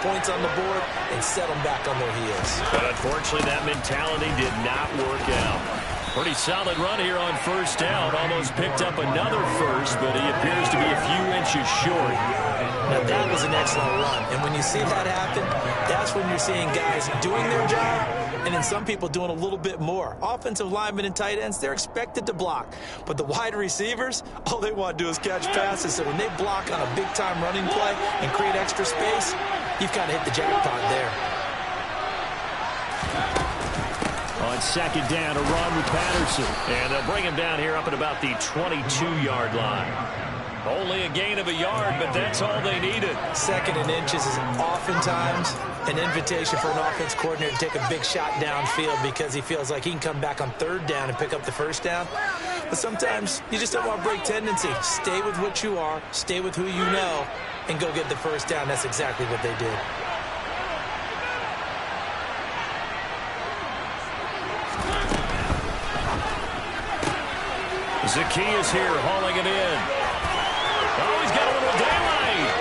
points on the board and set them back on their heels. But unfortunately, that mentality did not work out. Pretty solid run here on first down. Almost picked up another first, but he appears to be a few inches short. Now, that was an excellent run. And when you see that happen, that's when you're seeing guys doing their job and then some people doing a little bit more. Offensive linemen and tight ends, they're expected to block. But the wide receivers, all they want to do is catch passes. So when they block on a big-time running play and create extra space, you've kind of hit the jackpot there. On second down, a run with Patterson. And they'll bring him down here up at about the 22-yard line. Only a gain of a yard, but that's all they needed. Second and inches is oftentimes an invitation for an offense coordinator to take a big shot downfield because he feels like he can come back on third down and pick up the first down. But sometimes you just don't want to break tendency. Stay with what you are, stay with who you know, and go get the first down. That's exactly what they did. Zacchaeus here hauling it in. Oh, he's got a little daylight.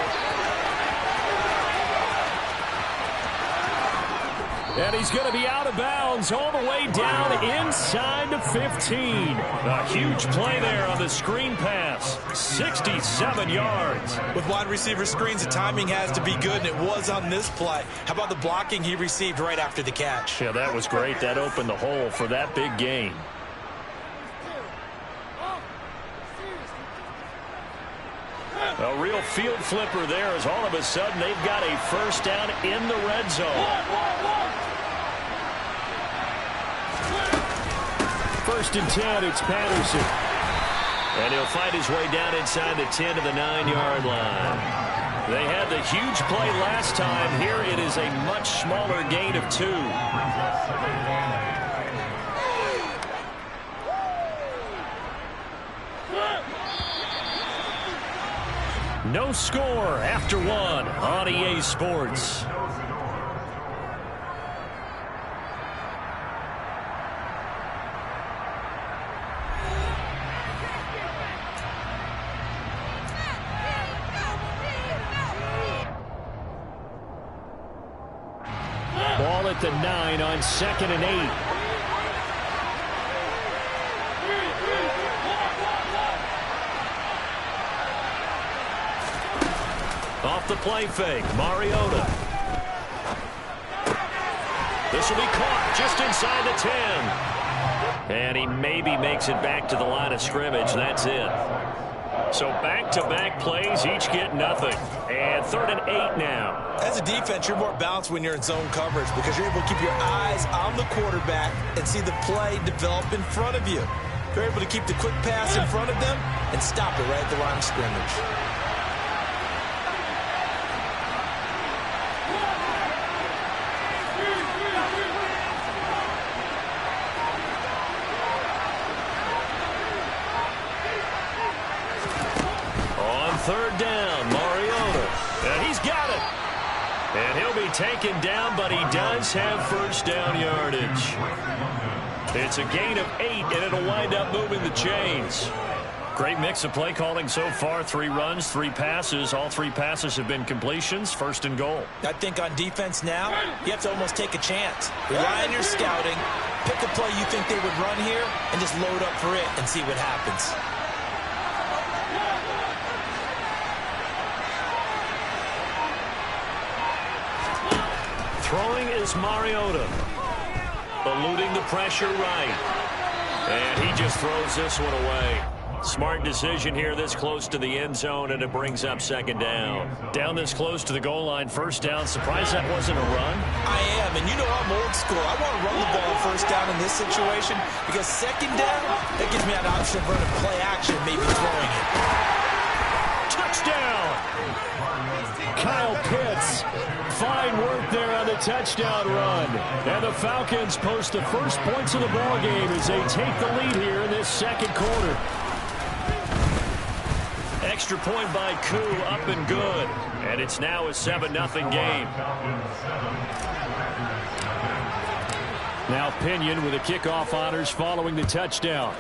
And he's going to be out of bounds all the way down inside the 15. A huge play there on the screen pass. 67 yards. With wide receiver screens, the timing has to be good, and it was on this play. How about the blocking he received right after the catch? Yeah, that was great. That opened the hole for that big gain. A real field flipper there as all of a sudden they've got a first down in the red zone. First and 10, it's Patterson. And he'll find his way down inside the 10 to the 9-yard line. They had the huge play last time. Here it is a much smaller gain of 2. No score after 1 on EA Sports. Ball at the 9 on 2nd and 8. Off the play fake, Mariota. This will be caught just inside the 10. And he maybe makes it back to the line of scrimmage. That's it. So back-to-back plays, each get nothing. And 3rd and 8 now. As a defense, you're more balanced when you're in zone coverage because you're able to keep your eyes on the quarterback and see the play develop in front of you. You're able to keep the quick pass in front of them and stop it right at the line of scrimmage. Third down, Mariota. And he's got it. And he'll be taken down, but he does have first down yardage. It's a gain of 8, and it'll wind up moving the chains. Great mix of play calling so far. 3 runs, 3 passes. All 3 passes have been completions. 1st and goal. I think on defense now, you have to almost take a chance. Rely on your scouting. Pick a play you think they would run here, and just load up for it and see what happens. Throwing is Mariota. Eluding the pressure right. And he just throws this one away. Smart decision here this close to the end zone, and it brings up 2nd down. Down this close to the goal line, 1st down. Surprised that wasn't a run? I am, and you know I'm old school. I want to run the ball on 1st down in this situation because 2nd down, that gives me an option of running play action, maybe throwing it. Touchdown! Kyle Pitts. Fine work there on the touchdown run. And the Falcons post the first points of the ballgame as they take the lead here in this 2nd quarter. Extra point by Koo, up and good. And it's now a 7-0 game. Now Pinion with the kickoff honors following the touchdown.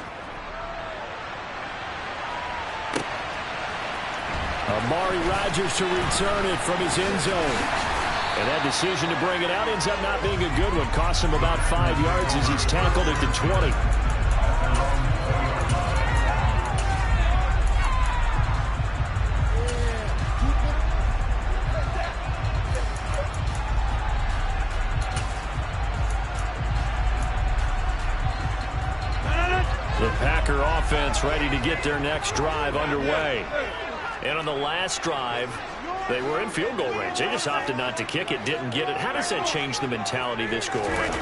Amari Rodgers to return it from his end zone. And that decision to bring it out ends up not being a good one. Costs him about 5 yards as he's tackled at the 20. The Packer offense ready to get their next drive underway. And on the last drive, they were in field goal range. They just opted not to kick it, didn't get it. How does that change the mentality this go around?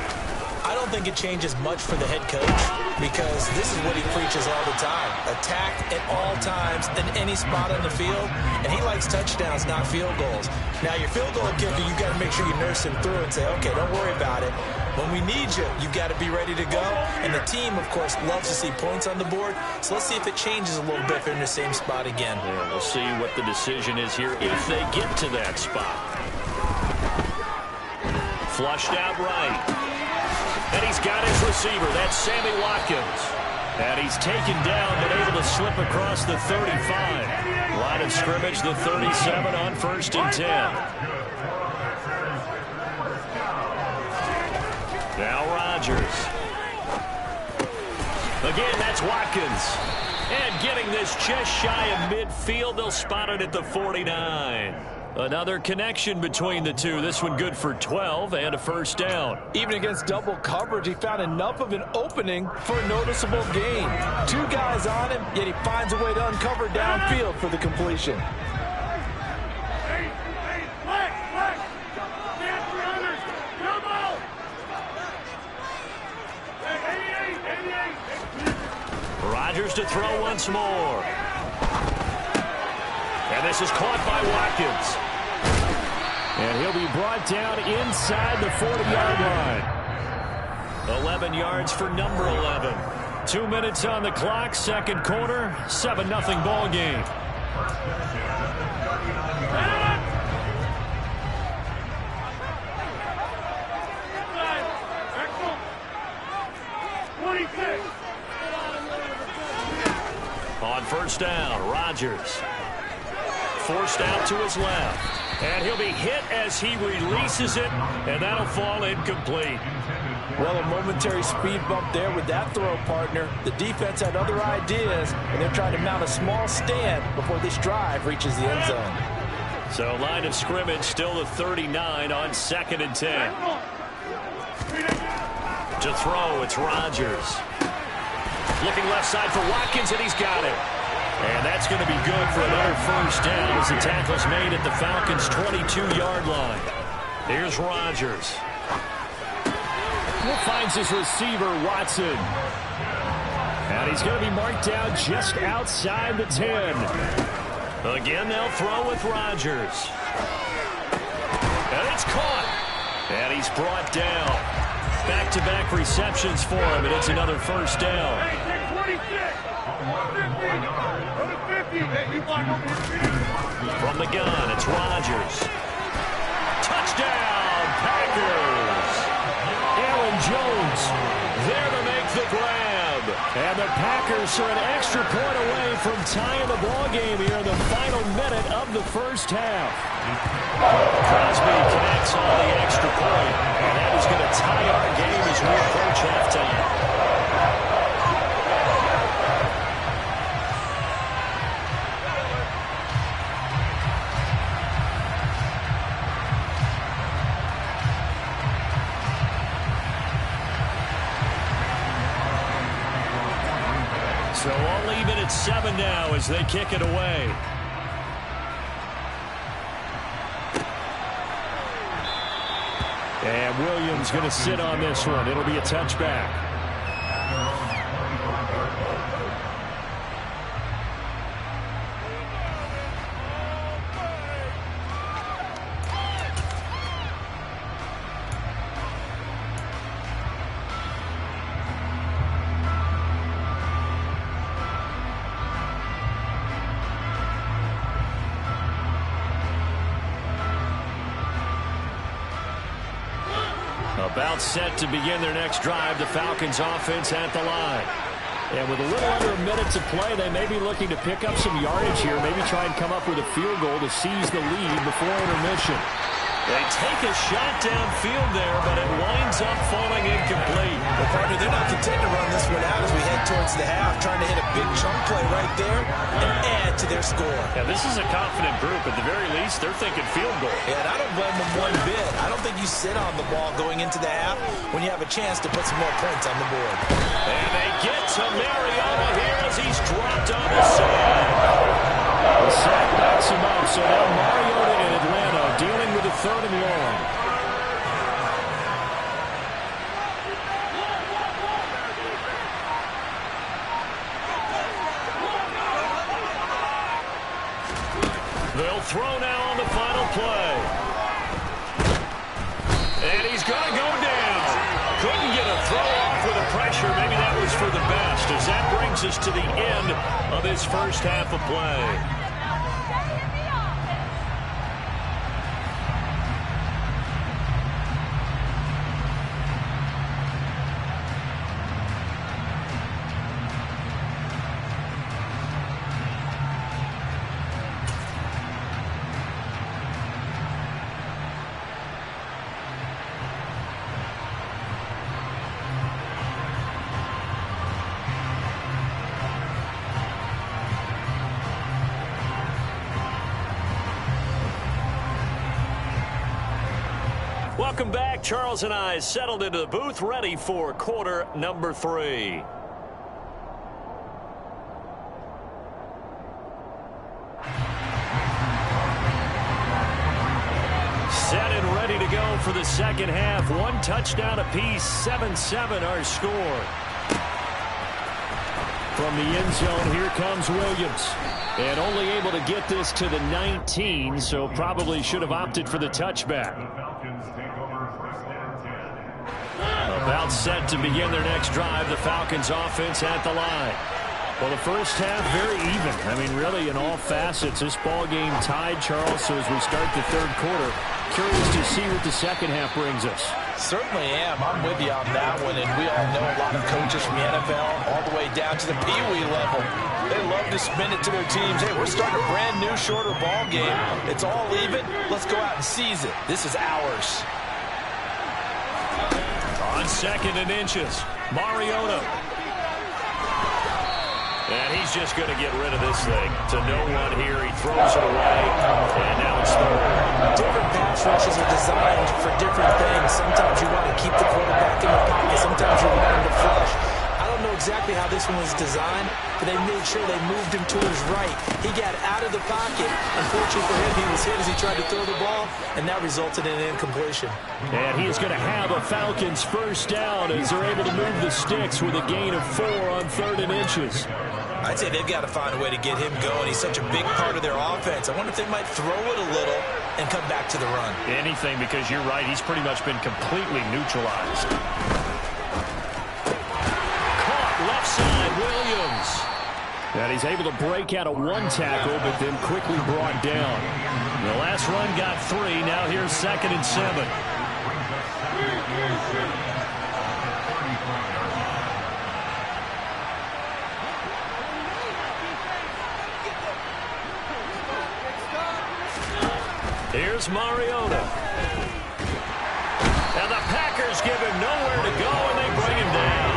I don't think it changes much for the head coach because this is what he preaches all the time. Attack at all times in any spot on the field, and he likes touchdowns, not field goals. Now, your field goal kicker, you got to make sure you nurse him through and say, okay, don't worry about it. When we need you, you got to be ready to go. And the team, of course, loves to see points on the board. So let's see if it changes a little bit if they're in the same spot again. Yeah, we'll see what the decision is here if they get to that spot. Flushed out right. And he's got his receiver. That's Sammy Watkins. And he's taken down but able to slip across the 35. Line of scrimmage, the 37 on 1st and 10. Now Rodgers. Again, that's Watkins. And getting this just shy of midfield, they'll spot it at the 49. Another connection between the two. This one good for 12 and a first down. Even against double coverage, he found enough of an opening for a noticeable gain. 2 guys on him, yet he finds a way to uncover downfield for the completion. Rodgers to throw once more. And this is caught by Watkins. And he'll be brought down inside the 40-yard line. 11 yards for number 11. 2 minutes on the clock, second quarter, 7-0 ball game. On first down, Rodgers. Forced out to his left. And he'll be hit as he releases it, and that'll fall incomplete. Well, a momentary speed bump there with that throw, partner. The defense had other ideas, and they're trying to mount a small stand before this drive reaches the end zone. So line of scrimmage still the 39 on 2nd and 10. To throw, it's Rodgers. Looking left side for Watkins, and he's got it. And that's going to be good for another first down as the tackle's made at the Falcons' 22-yard line. Here's Rodgers. Finds his receiver, Watson. And he's going to be marked down just outside the 10. Again, they'll throw with Rodgers. And it's caught. And he's brought down. Back-to-back receptions for him, and it's another first down. From the gun, it's Rodgers. Touchdown, Packers. Aaron Jones there to make the grab. And the Packers are an extra point away from tying the ball game here in the final minute of the first half. Crosby connects on the extra point, and that is going to tie our game as we approach halftime. So all even at 7 now as they kick it away. And Williams going to sit on this one. It'll be a touchback. About set to begin their next drive, the Falcons offense at the line. And with a little under a minute to play, they may be looking to pick up some yardage here, maybe try and come up with a field goal to seize the lead before intermission. They take a shot downfield there, but it winds up falling incomplete. Well, partner, they're not content to run this one out as we head towards the half, trying to hit a big chunk play right there and add to their score. Yeah, this is a confident group. At the very least, they're thinking field goal. Yeah, and I don't blame them one bit. I don't think you sit on the ball going into the half when you have a chance to put some more points on the board. And they get to Mariota here as he's dropped on the side. The sack backs him up, so now Mariota in Atlanta dealing with a 3rd and long. They'll throw now on the final play. And he's going to go down. Couldn't get a throw off with the pressure. Maybe that was for the best, as that brings us to the end of his first half of play. Welcome back. Charles and I settled into the booth, ready for quarter number 3. Set and ready to go for the second half. 1 touchdown apiece, 7-7 our score. From the end zone, here comes Williams. And only able to get this to the 19, so probably should have opted for the touchback. About set to begin their next drive. The Falcons offense at the line. Well, the first half very even. I mean, really in all facets. This ball game tied, Charles. So as we start the 3rd quarter, curious to see what the second half brings us. Certainly am. I'm with you on that one. And we all know a lot of coaches from the NFL all the way down to the Pee-wee level. They love to spin it to their teams. Hey, we're starting a brand new, shorter ball game. It's all even. Let's go out and seize it. This is ours. On 2nd and inches, Mariota. And he's just going to get rid of this thing. To no one here. He throws it away. And now it's 3rd. Different pass rushes are designed for different things. Sometimes you want to keep the quarterback in the pocket. Sometimes you want him to flush. I don't know exactly how this one was designed, but they made sure they moved him to his right. He got out of the pocket. Unfortunately for him, he was hit as he tried to throw the ball, and that resulted in an incompletion. And he's going to have a Falcons first down as they're able to move the sticks with a gain of 4 on 3rd and inches. I'd say they've got to find a way to get him going. He's such a big part of their offense. I wonder if they might throw it a little and come back to the run. Anything, because you're right. He's pretty much been completely neutralized. Left side, Williams. And he's able to break out of 1 tackle, but then quickly brought down. The last run got 3. Now here's 2nd and 7. Here's Mariota. And the Packers give him nowhere to go, and they bring him down.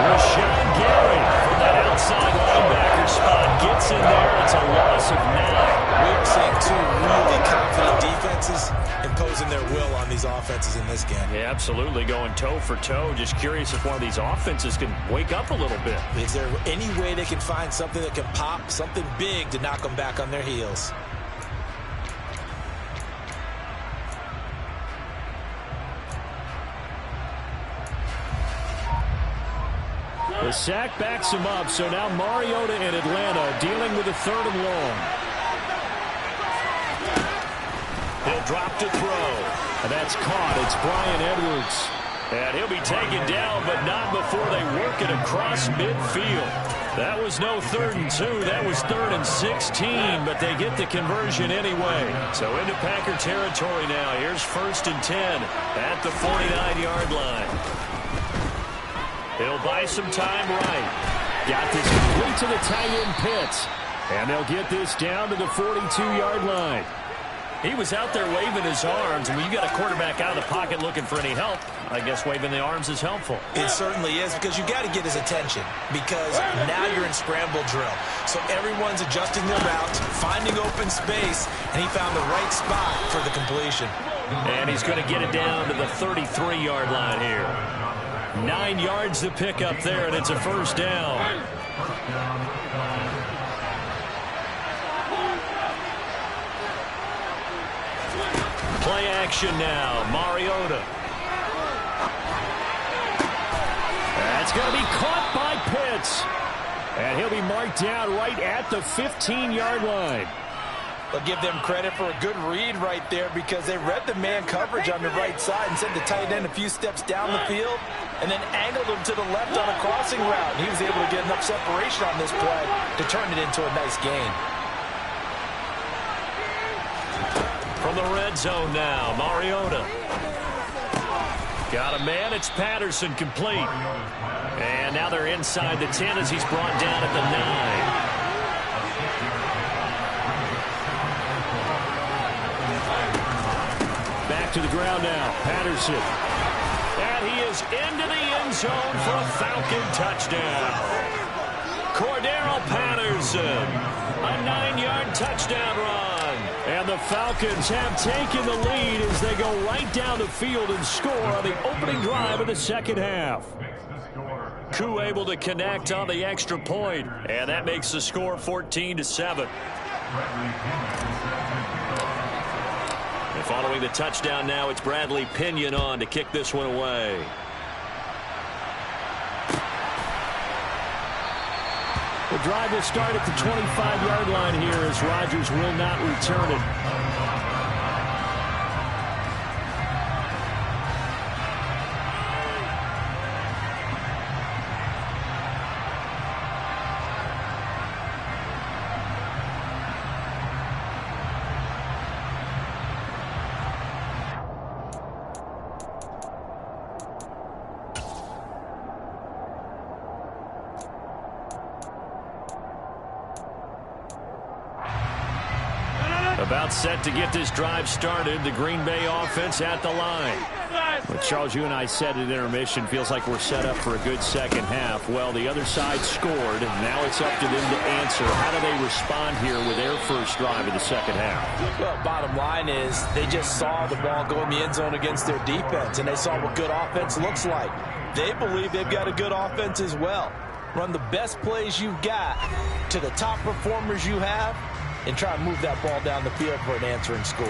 Rashawn Gary from that outside linebacker spot gets in there. It's a loss of 9. We are seeing 2 really confident defenses imposing their will on these offenses in this game. Yeah, absolutely, going toe for toe. Just curious if one of these offenses can wake up a little bit. Is there any way they can find something that can pop, something big to knock them back on their heels? The sack backs him up, so now Mariota in Atlanta dealing with a 3rd and long. He'll drop to throw. And that's caught. It's Bryan Edwards. And he'll be taken down, but not before they work it across midfield. That was no 3rd and 2. That was 3rd and 16, but they get the conversion anyway. So into Packer territory now. Here's 1st and 10 at the 49-yard line. He'll buy some time right. Got this complete to the tight end Pitts. And they'll get this down to the 42-yard line. He was out there waving his arms, and when you got a quarterback out of the pocket looking for any help, I guess waving the arms is helpful. It certainly is, because you got to get his attention, because now you're in scramble drill. So everyone's adjusting their routes, finding open space, and he found the right spot for the completion. And he's going to get it down to the 33-yard line here. 9 yards to pick up there, and it's a first down. Play action now. Mariota. That's going to be caught by Pitts. And he'll be marked down right at the 15-yard line. I'll give them credit for a good read right there, because they read the man coverage on the right side and sent the tight end a few steps down the field and then angled him to the left on a crossing route. He was able to get enough separation on this play to turn it into a nice gain. From the red zone now, Mariota. Got a man, it's Patterson, complete. And now they're inside the 10 as he's brought down at the 9. Back to the ground now, Patterson. And he is into the end zone for a Falcon touchdown. Cordero Patterson, a 9-yard touchdown run. And the Falcons have taken the lead as they go right down the field and score on the opening drive of the second half. Koo able to connect on the extra point, and that makes the score 14-7. And following the touchdown now, it's Bradley Pinion on to kick this one away. The drive will start at the 25-yard line here as Rodgers will not return it. About set to get this drive started. The Green Bay offense at the line. But Charles, you and I said at intermission, feels like we're set up for a good second half. Well, the other side scored, and now it's up to them to answer. How do they respond here with their first drive of the second half? Well, bottom line is they just saw the ball go in the end zone against their defense, and they saw what good offense looks like. They believe they've got a good offense as well. Run the best plays you've got to the top performers you have, and try and move that ball down the field for an answering score.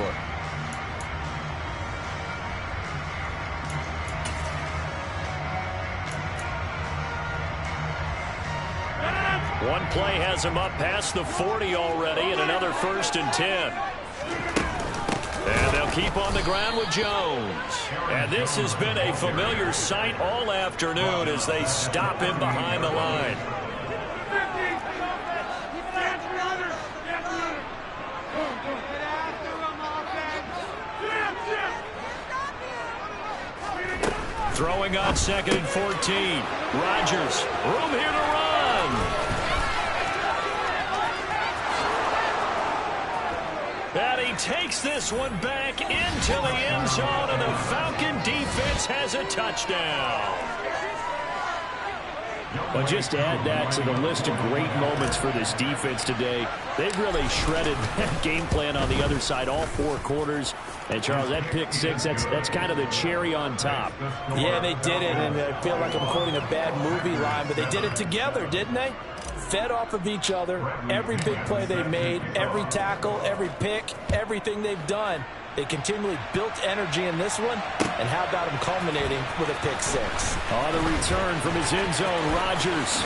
One play has him up past the 40 already, and another 1st and 10. And they'll keep on the ground with Jones. And this has been a familiar sight all afternoon as they stop him behind the line. Throwing on 2nd and 14. Rodgers, room here to run. And he takes this one back into the end zone, and the Falcon defense has a touchdown. Well, just to add that to the list of great moments for this defense today, they've really shredded that game plan on the other side all 4 quarters. And, Charles, that pick 6, that's kind of the cherry on top. Yeah, they did it, and I feel like I'm quoting a bad movie line, but they did it together, didn't they? Fed off of each other, every big play they made, every tackle, every pick, everything they've done. They continually built energy in this one, and how about them culminating with a pick 6? On the return from his end zone, Rodgers.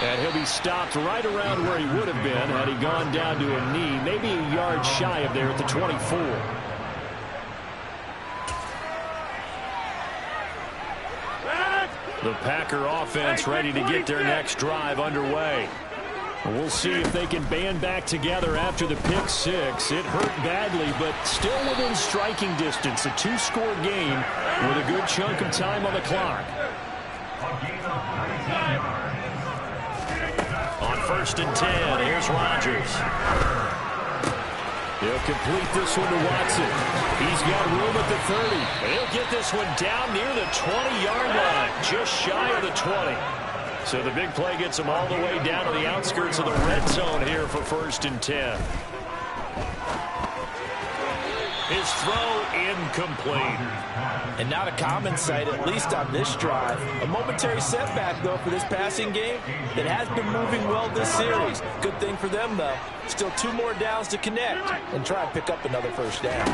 And he'll be stopped right around where he would have been had he gone down to a knee, maybe a yard shy of there at the 24. The Packer offense ready to get their next drive underway. We'll see if they can band back together after the pick 6. It hurt badly, but still within striking distance. A 2-score game with a good chunk of time on the clock. On 1st and 10, here's Rodgers. He'll complete this one to Watson. He's got room at the 30. He'll get this one down near the 20-yard line, just shy of the 20. So the big play gets him all the way down to the outskirts of the red zone here for 1st and 10. His throw incomplete. And not a common sight, at least on this drive. A momentary setback, though, for this passing game that has been moving well this series. Good thing for them, though. Still 2 more downs to connect and try and pick up another 1st down.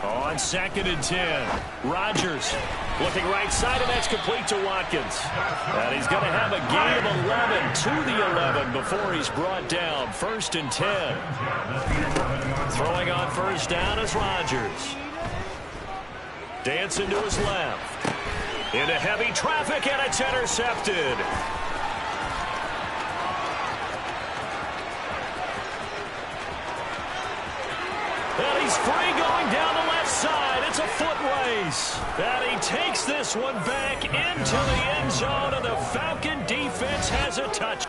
On 2nd and 10, Rodgers looking right side, and that's complete to Watkins. And he's going to have a gain of 11 to the 11 before he's brought down. 1st and 10. Throwing on 1st down is Rodgers. Dancing to his left. Into heavy traffic, and it's intercepted. And he's free going down the left side. It's a foot race. And he takes this one back into the end zone, and the Falcon defense has a touch.